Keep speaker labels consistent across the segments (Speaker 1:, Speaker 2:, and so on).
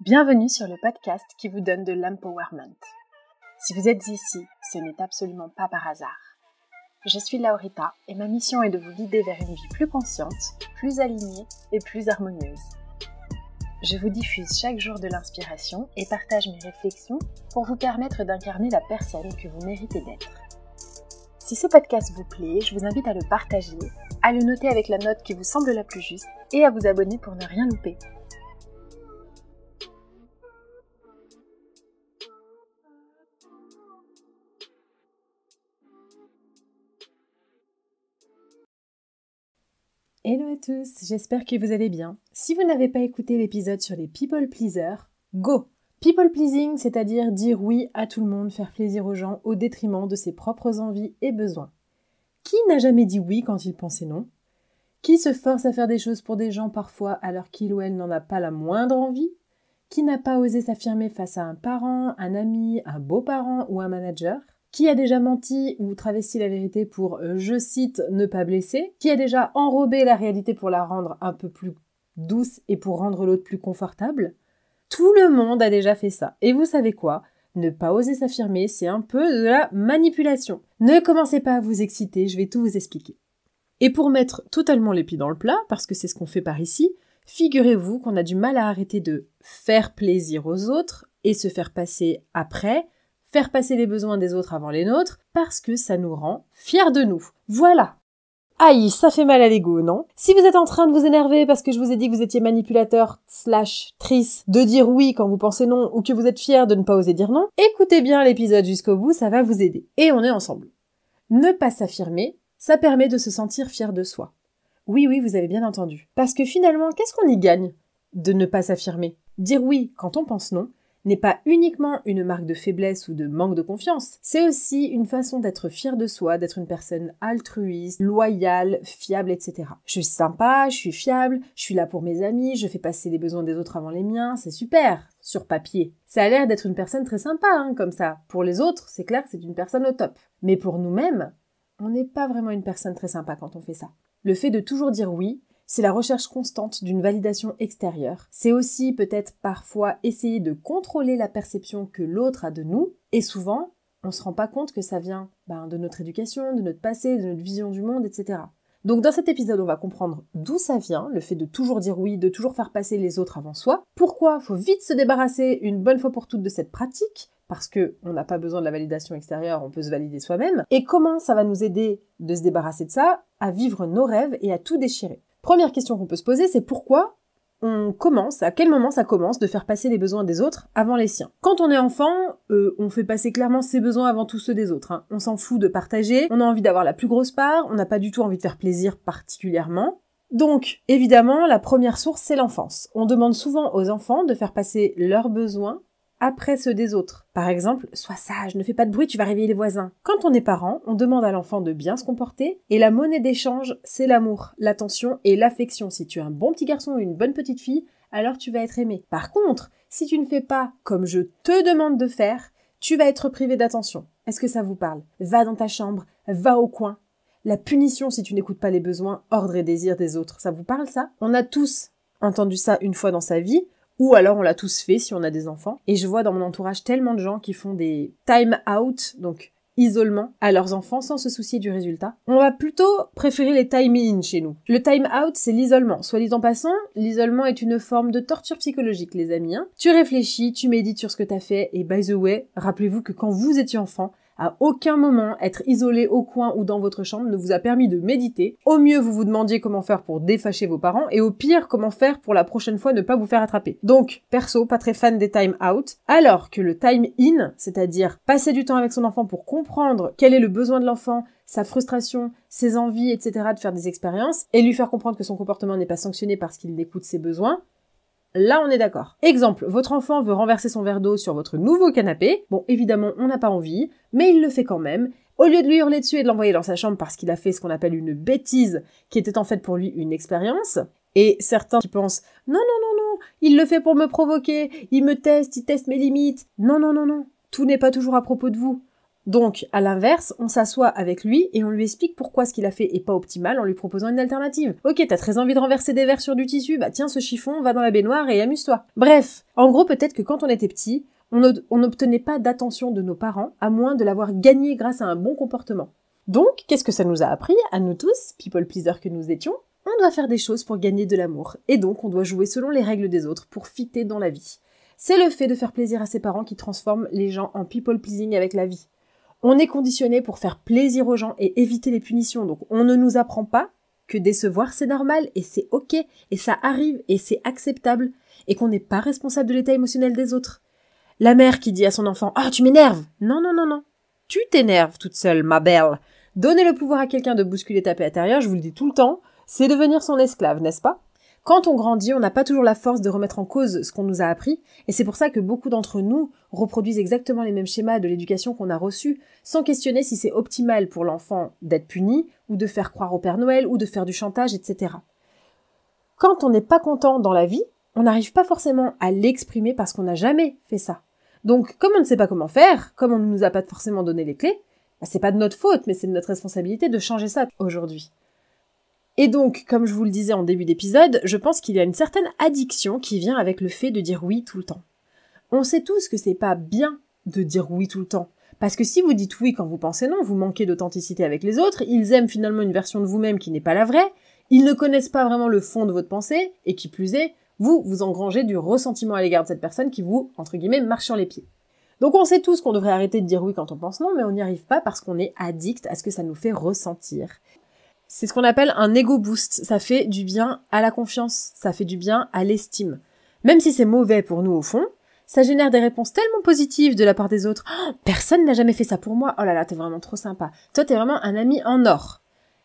Speaker 1: Bienvenue sur le podcast qui vous donne de l'empowerment. Si vous êtes ici, ce n'est absolument pas par hasard. Je suis Laurita et ma mission est de vous guider vers une vie plus consciente, plus alignée et plus harmonieuse. Je vous diffuse chaque jour de l'inspiration et partage mes réflexions pour vous permettre d'incarner la personne que vous méritez d'être. Si ce podcast vous plaît, je vous invite à le partager, à le noter avec la note qui vous semble la plus juste et à vous abonner pour ne rien louper. Hello à tous, j'espère que vous allez bien. Si vous n'avez pas écouté l'épisode sur les people pleasers, go! People pleasing, c'est-à-dire dire oui à tout le monde, faire plaisir aux gens au détriment de ses propres envies et besoins. Qui n'a jamais dit oui quand il pensait non? Qui se force à faire des choses pour des gens parfois alors qu'il ou elle n'en a pas la moindre envie? Qui n'a pas osé s'affirmer face à un parent, un ami, un beau-parent ou un manager? Qui a déjà menti ou travesti la vérité pour, je cite, ne pas blesser? Qui a déjà enrobé la réalité pour la rendre un peu plus douce et pour rendre l'autre plus confortable? Tout le monde a déjà fait ça. Et vous savez quoi? Ne pas oser s'affirmer, c'est un peu de la manipulation. Ne commencez pas à vous exciter, je vais tout vous expliquer. Et pour mettre totalement les pieds dans le plat, parce que c'est ce qu'on fait par ici, figurez-vous qu'on a du mal à arrêter de faire plaisir aux autres et se faire passer après, faire passer les besoins des autres avant les nôtres, parce que ça nous rend fiers de nous. Voilà. Aïe, ça fait mal à l'ego, non? Si vous êtes en train de vous énerver parce que je vous ai dit que vous étiez manipulateur / trice, de dire oui quand vous pensez non, ou que vous êtes fier de ne pas oser dire non, écoutez bien l'épisode jusqu'au bout, ça va vous aider. Et on est ensemble. Ne pas s'affirmer, ça permet de se sentir fier de soi. Oui, vous avez bien entendu. Parce que finalement, qu'est-ce qu'on y gagne de ne pas s'affirmer? Dire oui quand on pense non n'est pas uniquement une marque de faiblesse ou de manque de confiance, c'est aussi une façon d'être fier de soi, d'être une personne altruiste, loyale, fiable, etc. Je suis sympa, je suis fiable, je suis là pour mes amis, je fais passer les besoins des autres avant les miens, c'est super, sur papier. Ça a l'air d'être une personne très sympa, comme ça. Pour les autres, c'est clair que c'est une personne au top. Mais pour nous-mêmes, on n'est pas vraiment une personne très sympa quand on fait ça. Le fait de toujours dire oui, c'est la recherche constante d'une validation extérieure. C'est aussi peut-être parfois essayer de contrôler la perception que l'autre a de nous. Et souvent, on ne se rend pas compte que ça vient de notre éducation, de notre passé, de notre vision du monde, etc. Donc dans cet épisode, on va comprendre d'où ça vient, le fait de toujours dire oui, de toujours faire passer les autres avant soi. Pourquoi faut vite se débarrasser une bonne fois pour toutes de cette pratique, parce que on n'a pas besoin de la validation extérieure, on peut se valider soi-même. Et comment ça va nous aider de se débarrasser de ça, à vivre nos rêves et à tout déchirer. Première question qu'on peut se poser, c'est pourquoi à quel moment ça commence de faire passer les besoins des autres avant les siens. Quand on est enfant, on fait passer clairement ses besoins avant tous ceux des autres. On s'en fout de partager, on a envie d'avoir la plus grosse part, on n'a pas du tout envie de faire plaisir particulièrement. Donc, évidemment, la première source, c'est l'enfance. On demande souvent aux enfants de faire passer leurs besoins après ceux des autres. Par exemple, sois sage, ne fais pas de bruit, tu vas réveiller les voisins. Quand on est parent, on demande à l'enfant de bien se comporter, et la monnaie d'échange, c'est l'amour, l'attention et l'affection. Si tu es un bon petit garçon ou une bonne petite fille, alors tu vas être aimé. Par contre, si tu ne fais pas comme je te demande de faire, tu vas être privé d'attention. Est-ce que ça vous parle? Va dans ta chambre, va au coin. La punition si tu n'écoutes pas les besoins, ordres et désirs des autres, ça vous parle ça? On a tous entendu ça une fois dans sa vie, ou alors on l'a tous fait si on a des enfants. Et je vois dans mon entourage tellement de gens qui font des time out, donc isolement, à leurs enfants sans se soucier du résultat. On va plutôt préférer les time in chez nous. Le time out, c'est l'isolement. Soit dit en passant, l'isolement est une forme de torture psychologique, les amis. Tu réfléchis, tu médites sur ce que t'as fait, et by the way, rappelez-vous que quand vous étiez enfant, à aucun moment, être isolé au coin ou dans votre chambre ne vous a permis de méditer. Au mieux, vous vous demandiez comment faire pour défâcher vos parents, et au pire, comment faire pour la prochaine fois ne pas vous faire attraper. Donc, perso, pas très fan des time out, alors que le time in, c'est-à-dire passer du temps avec son enfant pour comprendre quel est le besoin de l'enfant, sa frustration, ses envies, etc., de faire des expériences, et lui faire comprendre que son comportement n'est pas sanctionné parce qu'il écoute ses besoins, là, on est d'accord. Exemple, votre enfant veut renverser son verre d'eau sur votre nouveau canapé. Bon, évidemment, on n'a pas envie, mais il le fait quand même. Au lieu de lui hurler dessus et de l'envoyer dans sa chambre parce qu'il a fait ce qu'on appelle une bêtise, qui était en fait pour lui une expérience, et certains qui pensent « Non, il le fait pour me provoquer, il me teste, il teste mes limites. » Non, tout n'est pas toujours à propos de vous. Donc, à l'inverse, on s'assoit avec lui et on lui explique pourquoi ce qu'il a fait est pas optimal en lui proposant une alternative. Ok, t'as très envie de renverser des verres sur du tissu, bah tiens ce chiffon, va dans la baignoire et amuse-toi. Bref, en gros peut-être que quand on était petit, on n'obtenait pas d'attention de nos parents, à moins de l'avoir gagné grâce à un bon comportement. Donc, qu'est-ce que ça nous a appris, à nous tous, people pleasers que nous étions? On doit faire des choses pour gagner de l'amour, et donc on doit jouer selon les règles des autres pour fitter dans la vie. C'est le fait de faire plaisir à ses parents qui transforme les gens en people pleasing avec la vie. On est conditionné pour faire plaisir aux gens et éviter les punitions, donc on ne nous apprend pas que décevoir c'est normal et c'est ok, et ça arrive et c'est acceptable, et qu'on n'est pas responsable de l'état émotionnel des autres. La mère qui dit à son enfant « Ah, tu m'énerves !» Non, non, non, non. Tu t'énerves toute seule, ma belle. Donner le pouvoir à quelqu'un de bousculer ta paix intérieure, je vous le dis tout le temps, c'est devenir son esclave, n'est-ce pas? Quand on grandit, on n'a pas toujours la force de remettre en cause ce qu'on nous a appris, et c'est pour ça que beaucoup d'entre nous reproduisent exactement les mêmes schémas de l'éducation qu'on a reçus, sans questionner si c'est optimal pour l'enfant d'être puni, ou de faire croire au Père Noël, ou de faire du chantage, etc. Quand on n'est pas content dans la vie, on n'arrive pas forcément à l'exprimer parce qu'on n'a jamais fait ça. Donc, comme on ne sait pas comment faire, comme on ne nous a pas forcément donné les clés, bah, c'est pas de notre faute, mais c'est de notre responsabilité de changer ça aujourd'hui. Et donc, comme je vous le disais en début d'épisode, je pense qu'il y a une certaine addiction qui vient avec le fait de dire oui tout le temps. On sait tous que c'est pas bien de dire oui tout le temps. Parce que si vous dites oui quand vous pensez non, vous manquez d'authenticité avec les autres, ils aiment finalement une version de vous-même qui n'est pas la vraie, ils ne connaissent pas vraiment le fond de votre pensée, et qui plus est, vous engrangez du ressentiment à l'égard de cette personne qui vous, entre guillemets, marche sur les pieds. Donc on sait tous qu'on devrait arrêter de dire oui quand on pense non, mais on n'y arrive pas parce qu'on est addict à ce que ça nous fait ressentir. C'est ce qu'on appelle un ego boost. Ça fait du bien à la confiance, ça fait du bien à l'estime. Même si c'est mauvais pour nous au fond, ça génère des réponses tellement positives de la part des autres. Oh, personne n'a jamais fait ça pour moi. Oh là là, t'es vraiment trop sympa. Toi, t'es vraiment un ami en or.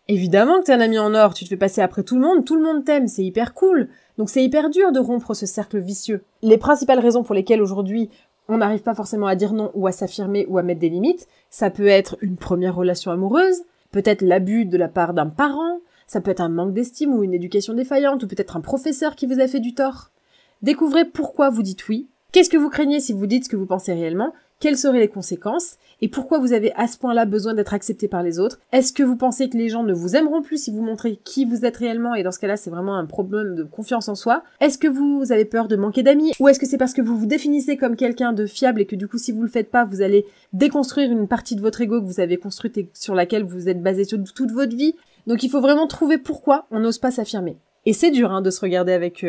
Speaker 1: Évidemment que t'es un ami en or, tu te fais passer après tout le monde t'aime, c'est hyper cool. Donc c'est hyper dur de rompre ce cercle vicieux. Les principales raisons pour lesquelles aujourd'hui on n'arrive pas forcément à dire non ou à s'affirmer ou à mettre des limites, ça peut être une première relation amoureuse, peut-être l'abus de la part d'un parent, ça peut être un manque d'estime ou une éducation défaillante, ou peut-être un professeur qui vous a fait du tort. Découvrez pourquoi vous dites oui, qu'est-ce que vous craignez si vous dites ce que vous pensez réellement, quelles seraient les conséquences, et pourquoi vous avez à ce point-là besoin d'être accepté par les autres. Est-ce que vous pensez que les gens ne vous aimeront plus si vous montrez qui vous êtes réellement, et dans ce cas-là c'est vraiment un problème de confiance en soi? Est-ce que vous avez peur de manquer d'amis, ou est-ce que c'est parce que vous vous définissez comme quelqu'un de fiable et que du coup si vous le faites pas, vous allez déconstruire une partie de votre ego que vous avez construite et sur laquelle vous êtes basé toute votre vie? Donc il faut vraiment trouver pourquoi on n'ose pas s'affirmer. Et c'est dur de se regarder avec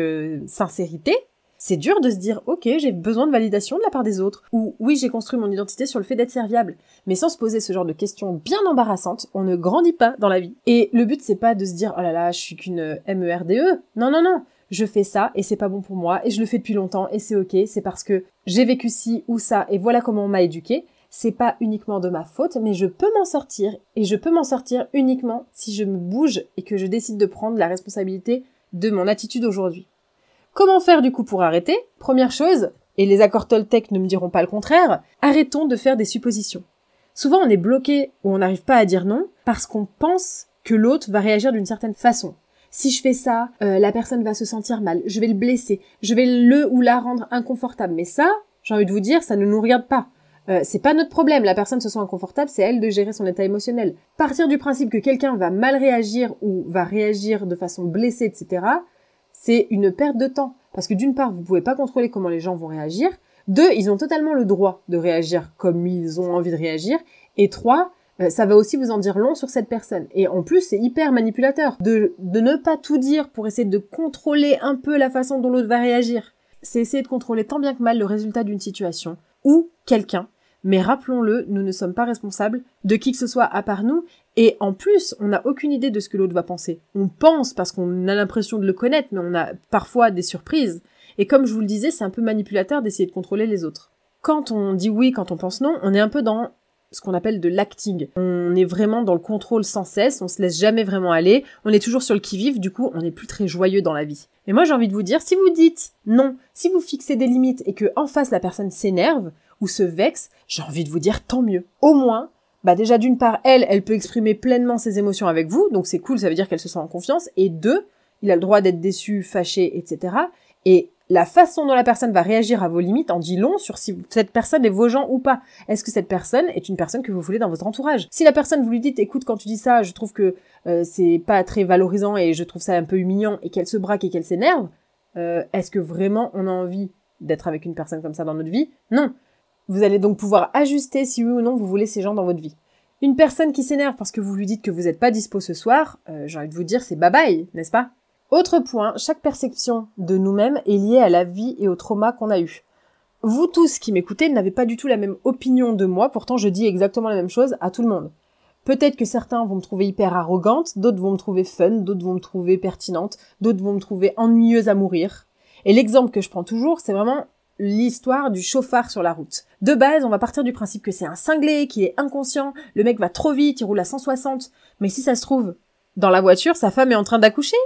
Speaker 1: sincérité. C'est dur de se dire « Ok, j'ai besoin de validation de la part des autres » ou « Oui, j'ai construit mon identité sur le fait d'être serviable ». Mais sans se poser ce genre de questions bien embarrassantes, on ne grandit pas dans la vie. Et le but, c'est pas de se dire « Oh là là, je suis qu'une MERDE ». Non, non, non. Je fais ça et c'est pas bon pour moi et je le fais depuis longtemps et c'est ok. C'est parce que j'ai vécu ci ou ça et voilà comment on m'a éduqué. C'est pas uniquement de ma faute, mais je peux m'en sortir. Et je peux m'en sortir uniquement si je me bouge et que je décide de prendre la responsabilité de mon attitude aujourd'hui. Comment faire du coup pour arrêter? Première chose, et les accords Toltec ne me diront pas le contraire, arrêtons de faire des suppositions. Souvent on est bloqué ou on n'arrive pas à dire non parce qu'on pense que l'autre va réagir d'une certaine façon. Si je fais ça, la personne va se sentir mal, je vais le blesser, je vais le ou la rendre inconfortable. Mais ça, j'ai envie de vous dire, ça ne nous regarde pas. C'est pas notre problème, la personne se sent inconfortable, c'est elle de gérer son état émotionnel. Partir du principe que quelqu'un va mal réagir ou va réagir de façon blessée, etc., c'est une perte de temps. Parce que d'une part, vous pouvez pas contrôler comment les gens vont réagir. Deux, ils ont totalement le droit de réagir comme ils ont envie de réagir. Et trois, ça va aussi vous en dire long sur cette personne. Et en plus, c'est hyper manipulateur de ne pas tout dire pour essayer de contrôler un peu la façon dont l'autre va réagir. C'est essayer de contrôler tant bien que mal le résultat d'une situation ou quelqu'un. Mais rappelons-le, nous ne sommes pas responsables de qui que ce soit à part nous, et en plus, on n'a aucune idée de ce que l'autre va penser. On pense parce qu'on a l'impression de le connaître, mais on a parfois des surprises. Et comme je vous le disais, c'est un peu manipulateur d'essayer de contrôler les autres. Quand on dit oui, quand on pense non, on est un peu dans ce qu'on appelle de l'acting. On est vraiment dans le contrôle sans cesse, on se laisse jamais vraiment aller, on est toujours sur le qui-vive, du coup, on n'est plus très joyeux dans la vie. Mais moi, j'ai envie de vous dire, si vous dites non, si vous fixez des limites et que en face la personne s'énerve, ou se vexe, j'ai envie de vous dire tant mieux. Au moins, déjà d'une part, elle peut exprimer pleinement ses émotions avec vous, donc c'est cool, ça veut dire qu'elle se sent en confiance, et deux, il a le droit d'être déçu, fâché, etc. Et la façon dont la personne va réagir à vos limites en dit long sur si cette personne est vos gens ou pas. Est-ce que cette personne est une personne que vous voulez dans votre entourage? Si la personne vous lui dites, écoute, quand tu dis ça, je trouve que c'est pas très valorisant et je trouve ça un peu humiliant et qu'elle se braque et qu'elle s'énerve, est-ce que vraiment on a envie d'être avec une personne comme ça dans notre vie? Non. Vous allez donc pouvoir ajuster si oui ou non vous voulez ces gens dans votre vie. Une personne qui s'énerve parce que vous lui dites que vous n'êtes pas dispo ce soir, j'ai envie de vous dire c'est bye bye, n'est-ce pas? Autre point, chaque perception de nous-mêmes est liée à la vie et au trauma qu'on a eu. Vous tous qui m'écoutez n'avez pas du tout la même opinion de moi, pourtant je dis exactement la même chose à tout le monde. Peut-être que certains vont me trouver hyper arrogante, d'autres vont me trouver fun, d'autres vont me trouver pertinente, d'autres vont me trouver ennuyeuse à mourir. Et l'exemple que je prends toujours, c'est vraiment l'histoire du chauffard sur la route. De base, on va partir du principe que c'est un cinglé, qu'il est inconscient, le mec va trop vite, il roule à 160. Mais si ça se trouve, dans la voiture, sa femme est en train d'accoucher.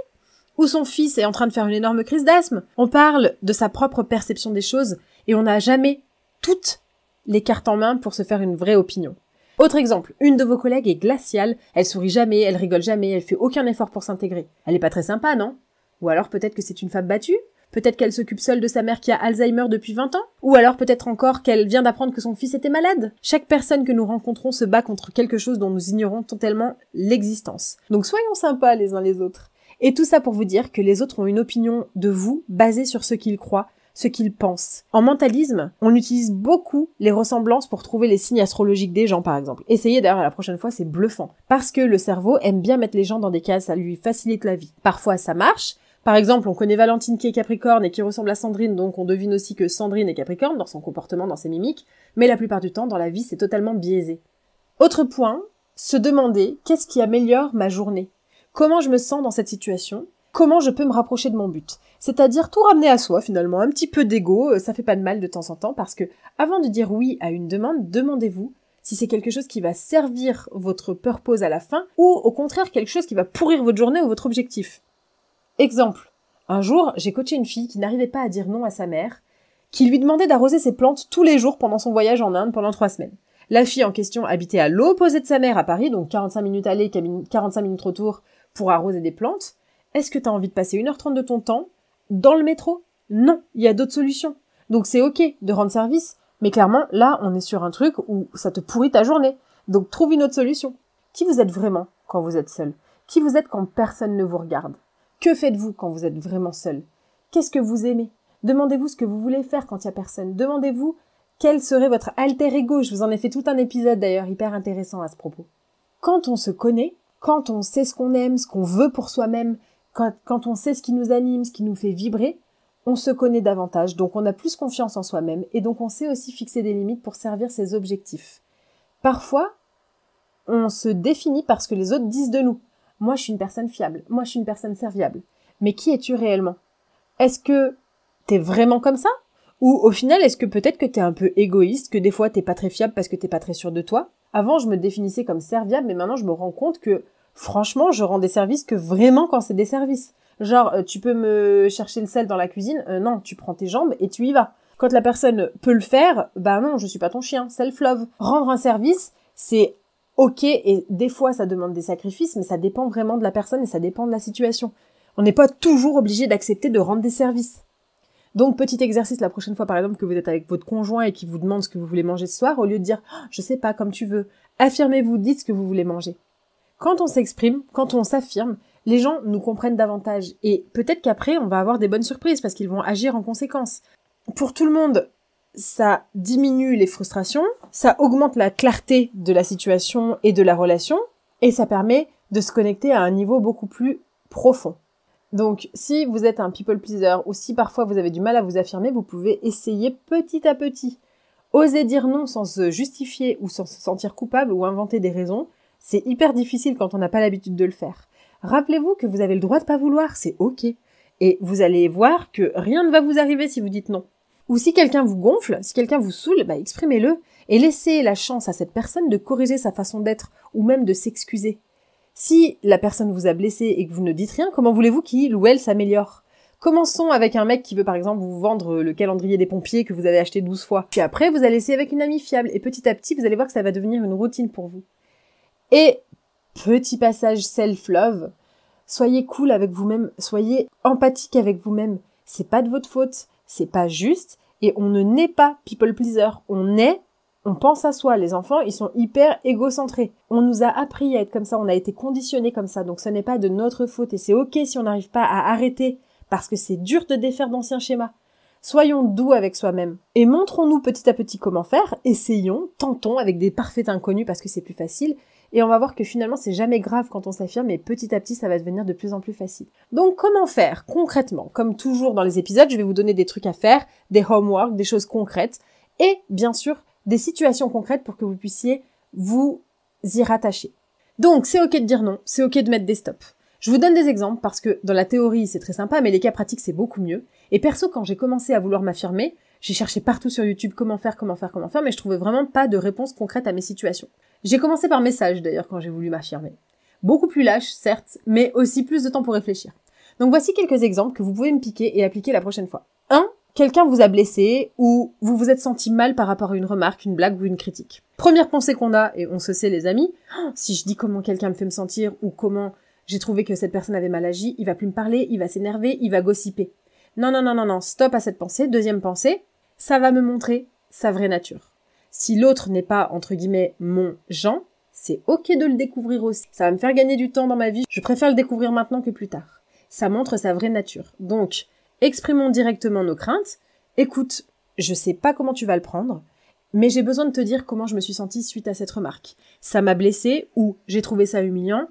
Speaker 1: Ou son fils est en train de faire une énorme crise d'asthme. On parle de sa propre perception des choses et on n'a jamais toutes les cartes en main pour se faire une vraie opinion. Autre exemple, une de vos collègues est glaciale, elle sourit jamais, elle rigole jamais, elle fait aucun effort pour s'intégrer. Elle est pas très sympa, non? Ou alors peut-être que c'est une femme battue? Peut-être qu'elle s'occupe seule de sa mère qui a Alzheimer depuis 20 ans? Ou alors peut-être encore qu'elle vient d'apprendre que son fils était malade? Chaque personne que nous rencontrons se bat contre quelque chose dont nous ignorons totalement l'existence. Donc soyons sympas les uns les autres. Et tout ça pour vous dire que les autres ont une opinion de vous basée sur ce qu'ils croient, ce qu'ils pensent. En mentalisme, on utilise beaucoup les ressemblances pour trouver les signes astrologiques des gens, par exemple. Essayez d'ailleurs la prochaine fois, c'est bluffant. Parce que le cerveau aime bien mettre les gens dans des cases, ça lui facilite la vie. Parfois, ça marche. Par exemple, on connaît Valentine qui est Capricorne et qui ressemble à Sandrine, donc on devine aussi que Sandrine est Capricorne dans son comportement, dans ses mimiques. Mais la plupart du temps, dans la vie, c'est totalement biaisé. Autre point, se demander qu'est-ce qui améliore ma journée. Comment je me sens dans cette situation? Comment je peux me rapprocher de mon but? C'est-à-dire tout ramener à soi finalement, un petit peu d'ego, ça fait pas de mal de temps en temps parce que avant de dire oui à une demande, demandez-vous si c'est quelque chose qui va servir votre purpose à la fin ou au contraire quelque chose qui va pourrir votre journée ou votre objectif. Exemple, un jour j'ai coaché une fille qui n'arrivait pas à dire non à sa mère, qui lui demandait d'arroser ses plantes tous les jours pendant son voyage en Inde pendant 3 semaines. La fille en question habitait à l'opposé de sa mère à Paris, donc 45 minutes aller, 45 minutes retour, pour arroser des plantes. Est-ce que tu as envie de passer 1h30 de ton temps dans le métro? Non, il y a d'autres solutions. Donc c'est ok de rendre service, mais clairement, là, on est sur un truc où ça te pourrit ta journée. Donc trouve une autre solution. Qui vous êtes vraiment quand vous êtes seul? Qui vous êtes quand personne ne vous regarde? Que faites-vous quand vous êtes vraiment seul? Qu'est-ce que vous aimez? Demandez-vous ce que vous voulez faire quand il y a personne. Demandez-vous quel serait votre alter ego. Je vous en ai fait tout un épisode d'ailleurs hyper intéressant à ce propos. Quand on se connaît, quand on sait ce qu'on aime, ce qu'on veut pour soi-même, quand on sait ce qui nous anime, ce qui nous fait vibrer, on se connaît davantage, donc on a plus confiance en soi-même et donc on sait aussi fixer des limites pour servir ses objectifs. Parfois, on se définit par ce que les autres disent de nous. Moi, je suis une personne fiable. Moi, je suis une personne serviable. Mais qui es-tu réellement? Est-ce que t'es vraiment comme ça? Ou au final, est-ce que peut-être que t'es un peu égoïste, que des fois t'es pas très fiable parce que t'es pas très sûr de toi? Avant, je me définissais comme serviable, mais maintenant, je me rends compte que franchement, je rends des services que vraiment quand c'est des services. Genre, tu peux me chercher le sel dans la cuisine? Non, tu prends tes jambes et tu y vas. Quand la personne peut le faire, bah non, je suis pas ton chien, self-love. Rendre un service, c'est ok, et des fois ça demande des sacrifices, mais ça dépend vraiment de la personne et ça dépend de la situation. On n'est pas toujours obligé d'accepter de rendre des services. Donc, petit exercice la prochaine fois, par exemple, que vous êtes avec votre conjoint et qui vous demande ce que vous voulez manger ce soir, au lieu de dire « je sais pas, comme tu veux », affirmez-vous, dites ce que vous voulez manger. Quand on s'exprime, quand on s'affirme, les gens nous comprennent davantage. Et peut-être qu'après, on va avoir des bonnes surprises parce qu'ils vont agir en conséquence. Pour tout le monde, ça diminue les frustrations, ça augmente la clarté de la situation et de la relation, et ça permet de se connecter à un niveau beaucoup plus profond. Donc, si vous êtes un people pleaser ou si parfois vous avez du mal à vous affirmer, vous pouvez essayer petit à petit. Oser dire non sans se justifier ou sans se sentir coupable ou inventer des raisons, c'est hyper difficile quand on n'a pas l'habitude de le faire. Rappelez-vous que vous avez le droit de pas vouloir, c'est ok. Et vous allez voir que rien ne va vous arriver si vous dites non. Ou si quelqu'un vous gonfle, si quelqu'un vous saoule, bah exprimez-le et laissez la chance à cette personne de corriger sa façon d'être ou même de s'excuser. Si la personne vous a blessé et que vous ne dites rien, comment voulez-vous qu'il ou elle s'améliore? Commençons avec un mec qui veut par exemple vous vendre le calendrier des pompiers que vous avez acheté 12 fois. Puis après, vous allez essayer avec une amie fiable et petit à petit, vous allez voir que ça va devenir une routine pour vous. Et petit passage self-love, soyez cool avec vous-même, soyez empathique avec vous-même. C'est pas de votre faute. c'est pas juste et on ne naît pas people pleaser. On pense à soi. Les enfants, ils sont hyper égocentrés. On nous a appris à être comme ça, on a été conditionnés comme ça, donc ce n'est pas de notre faute et c'est ok si on n'arrive pas à arrêter parce que c'est dur de défaire d'anciens schémas. Soyons doux avec soi-même et montrons-nous petit à petit comment faire, essayons, tentons avec des parfaits inconnus parce que c'est plus facile et on va voir que finalement c'est jamais grave quand on s'affirme et petit à petit ça va devenir de plus en plus facile. Donc comment faire concrètement? Comme toujours dans les épisodes, je vais vous donner des trucs à faire, des homework, des choses concrètes et bien sûr des situations concrètes pour que vous puissiez vous y rattacher. Donc c'est ok de dire non, c'est ok de mettre des stops. Je vous donne des exemples parce que dans la théorie c'est très sympa mais les cas pratiques c'est beaucoup mieux. Et perso quand j'ai commencé à vouloir m'affirmer, j'ai cherché partout sur YouTube comment faire mais je trouvais vraiment pas de réponse concrète à mes situations. J'ai commencé par message d'ailleurs quand j'ai voulu m'affirmer. Beaucoup plus lâche certes, mais aussi plus de temps pour réfléchir. Donc voici quelques exemples que vous pouvez me piquer et appliquer la prochaine fois. 1. Quelqu'un vous a blessé ou vous vous êtes senti mal par rapport à une remarque, une blague ou une critique. Première pensée qu'on a, et on se sait les amis, si je dis comment quelqu'un me fait me sentir ou comment j'ai trouvé que cette personne avait mal agi, il va plus me parler, il va s'énerver, il va gossiper. Non, stop à cette pensée. Deuxième pensée, ça va me montrer sa vraie nature. Si l'autre n'est pas, entre guillemets, mon Jean, c'est ok de le découvrir aussi. Ça va me faire gagner du temps dans ma vie, je préfère le découvrir maintenant que plus tard. Ça montre sa vraie nature. Donc, exprimons directement nos craintes. Écoute, je sais pas comment tu vas le prendre, mais j'ai besoin de te dire comment je me suis sentie suite à cette remarque. Ça m'a blessée ou j'ai trouvé ça humiliant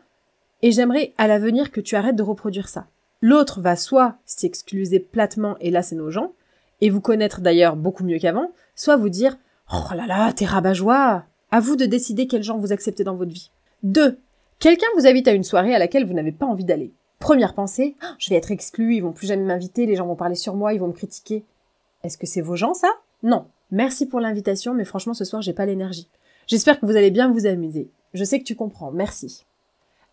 Speaker 1: et j'aimerais à l'avenir que tu arrêtes de reproduire ça. L'autre va soit s'excuser platement, et là c'est nos gens, et vous connaître d'ailleurs beaucoup mieux qu'avant, soit vous dire « Oh là là, t'es rabat-joie !» À vous de décider quel genre vous acceptez dans votre vie. 2. Quelqu'un vous invite à une soirée à laquelle vous n'avez pas envie d'aller. Première pensée, « Je vais être exclu, ils vont plus jamais m'inviter, les gens vont parler sur moi, ils vont me critiquer. » Est-ce que c'est vos gens ça? Non. Merci pour l'invitation, mais franchement ce soir j'ai pas l'énergie. J'espère que vous allez bien vous amuser. Je sais que tu comprends, merci.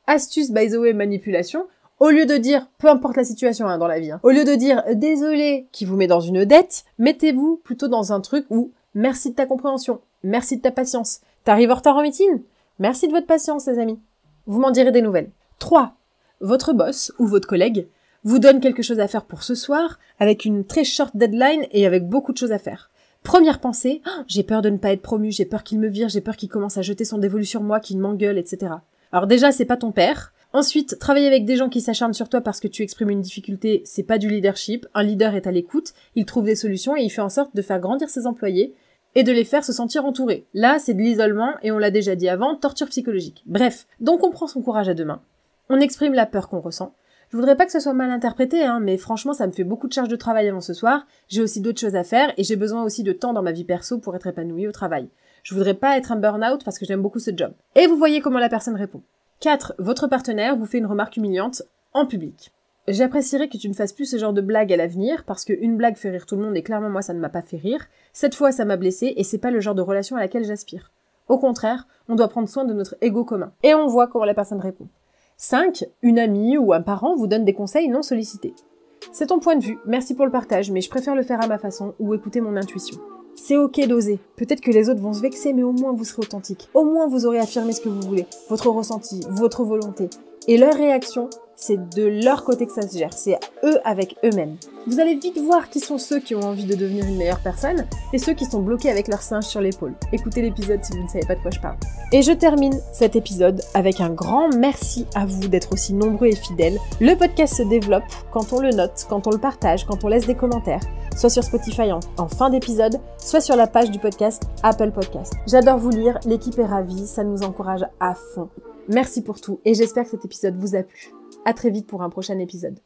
Speaker 1: Astuce by the way manipulation, au lieu de dire, peu importe la situation dans la vie, au lieu de dire « désolé » qui vous met dans une dette, mettez-vous plutôt dans un truc où « merci de ta compréhension, merci de ta patience, t'arrives en retard en meeting? Merci de votre patience les amis. » Vous m'en direz des nouvelles. 3. Votre boss ou votre collègue vous donne quelque chose à faire pour ce soir avec une très short deadline et avec beaucoup de choses à faire. Première pensée, j'ai peur de ne pas être promu, j'ai peur qu'il me vire, j'ai peur qu'il commence à jeter son dévolu sur moi, qu'il m'engueule, etc. Alors déjà, c'est pas ton père. Ensuite, travailler avec des gens qui s'acharnent sur toi parce que tu exprimes une difficulté, c'est pas du leadership. Un leader est à l'écoute, il trouve des solutions et il fait en sorte de faire grandir ses employés et de les faire se sentir entourés. Là, c'est de l'isolement et on l'a déjà dit avant, torture psychologique. Bref, donc on prend son courage à deux mains. On exprime la peur qu'on ressent. Je voudrais pas que ce soit mal interprété, mais franchement, ça me fait beaucoup de charge de travail avant ce soir. J'ai aussi d'autres choses à faire et j'ai besoin aussi de temps dans ma vie perso pour être épanouie au travail. Je voudrais pas être un burn-out parce que j'aime beaucoup ce job. Et vous voyez comment la personne répond. 4. Votre partenaire vous fait une remarque humiliante en public. J'apprécierais que tu ne fasses plus ce genre de blague à l'avenir parce qu'une blague fait rire tout le monde et clairement moi ça ne m'a pas fait rire. Cette fois ça m'a blessée et c'est pas le genre de relation à laquelle j'aspire. Au contraire, on doit prendre soin de notre ego commun. Et on voit comment la personne répond. 5. Une amie ou un parent vous donne des conseils non sollicités. C'est ton point de vue, merci pour le partage, mais je préfère le faire à ma façon ou écouter mon intuition. C'est ok d'oser. Peut-être que les autres vont se vexer, mais au moins vous serez authentique. Au moins vous aurez affirmé ce que vous voulez, votre ressenti, votre volonté. Et leur réaction, c'est de leur côté que ça se gère. C'est eux avec eux-mêmes. Vous allez vite voir qui sont ceux qui ont envie de devenir une meilleure personne et ceux qui sont bloqués avec leur singe sur l'épaule. Écoutez l'épisode si vous ne savez pas de quoi je parle. Et je termine cet épisode avec un grand merci à vous d'être aussi nombreux et fidèles. Le podcast se développe quand on le note, quand on le partage, quand on laisse des commentaires, soit sur Spotify en fin d'épisode, soit sur la page du podcast Apple Podcast. J'adore vous lire, l'équipe est ravie, ça nous encourage à fond. Merci pour tout et j'espère que cet épisode vous a plu. À très vite pour un prochain épisode.